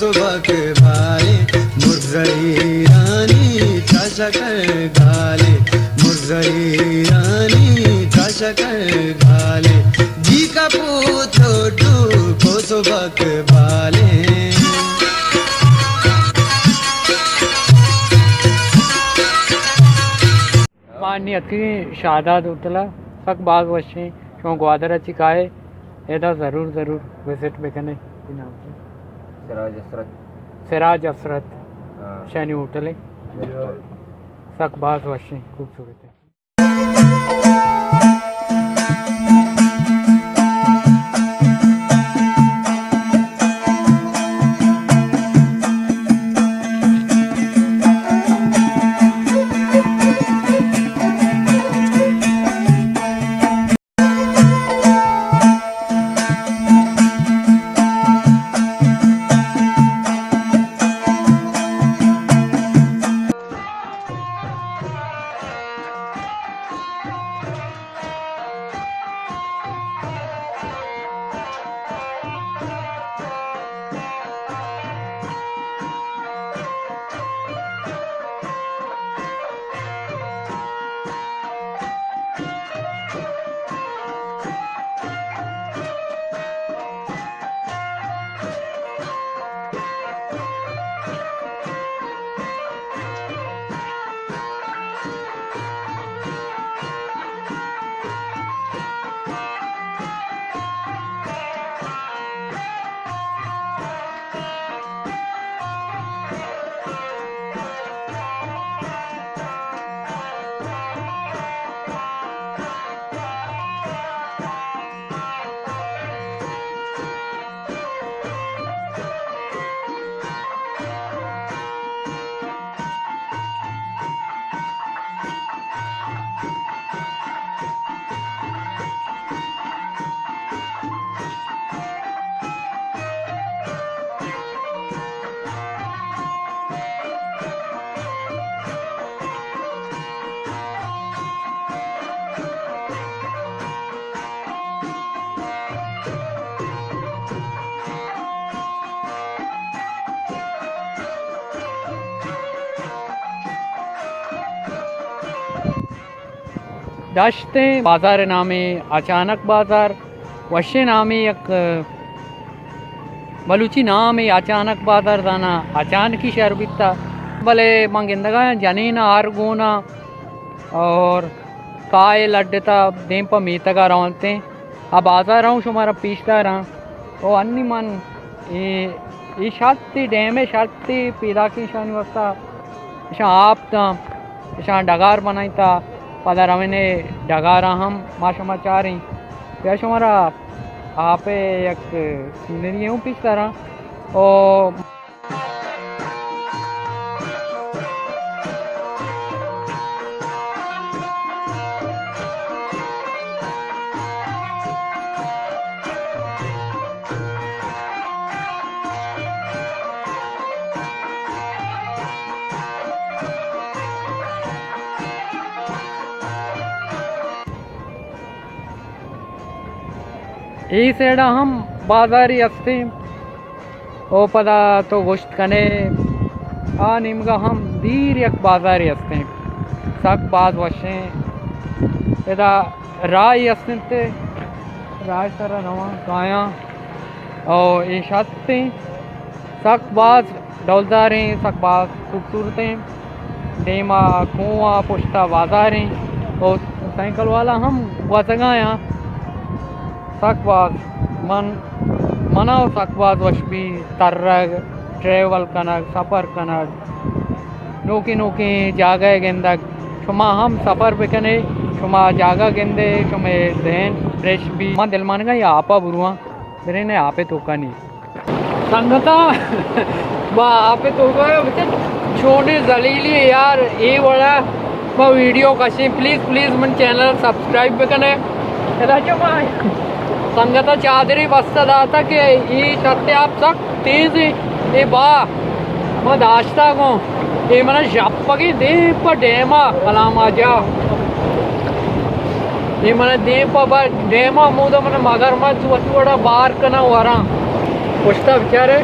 सुबक भाले मुर्रई रानी चशकर घाले मुर्रई रानी चशकर घाले जी का पूत छोटू को सुबक भाले माननीय शादात उतला फक बाग वशी शो ग्वादर चिकाए एदा ज़रूर विजिट में करने नाम से सिराज असरत शनी होटल है सक बाग वशी खूबसूरत है। दाश्ते बाज़ार नामे अचानक बाज़ार वशे नामे एक बलूची नाम है अचानक बाज़ार दाना अचानक ही शहर बिकता भले मंगिंदगा जनीना आरगोना और काय लड्डता दें पर मीतगा रौनते अब बाज़ार रहूँ शुमारा पीछता रहा ओ अन्नी मन ये शाती डैमे शाती पैदा की शान वस्ता शान आप ता शान डगार बनाई था पदा रवने डगारा हम माशमा चाह रही क्या शुमारा आप एक सीनरी हूँ पिछता रहा और ई सेड़ा हम बाजारी अस्ते ओ पदा तो गोश्त कने आ निमगा हम दीर एक बाजारी अस्ते सक बाज वशे एदा राय अस्ते राय सरा नवा गाया और ये शाते सक बाज डौलदारे सक बाज खूबसूरतें डेमा कुआं पुश्ता बाजारें और साइकिल वाला हम वजगाया सकबाज मनाओ सकबाज वशबी तरग ट्रेवल कनक सफ़र कनक नोकी नोकी जागा गेंदक शुमा हम सफ़र बिकने शुमा जागा गेंदे शुमे जहन फ्रेश भी मां दिल मान गया आपा बुरुआ मेरे ने आपे तो का नहीं संगता बा आपे तो का छोटे जलीली यार ये बड़ा मैं वीडियो कशी प्लीज़ मन चैनल सब्सक्राइब बिकने संगत चादरी बस्ता दाता के ये सत्य आप सक तेज ये बा मैं दाश्ता को ये मना जप्पगी दे पर डेमा कलामा जा ये मना दे पर डेमा मुदा मना मगरमच्छ वतुड़ा बार कना वरा पुष्टा बेचारे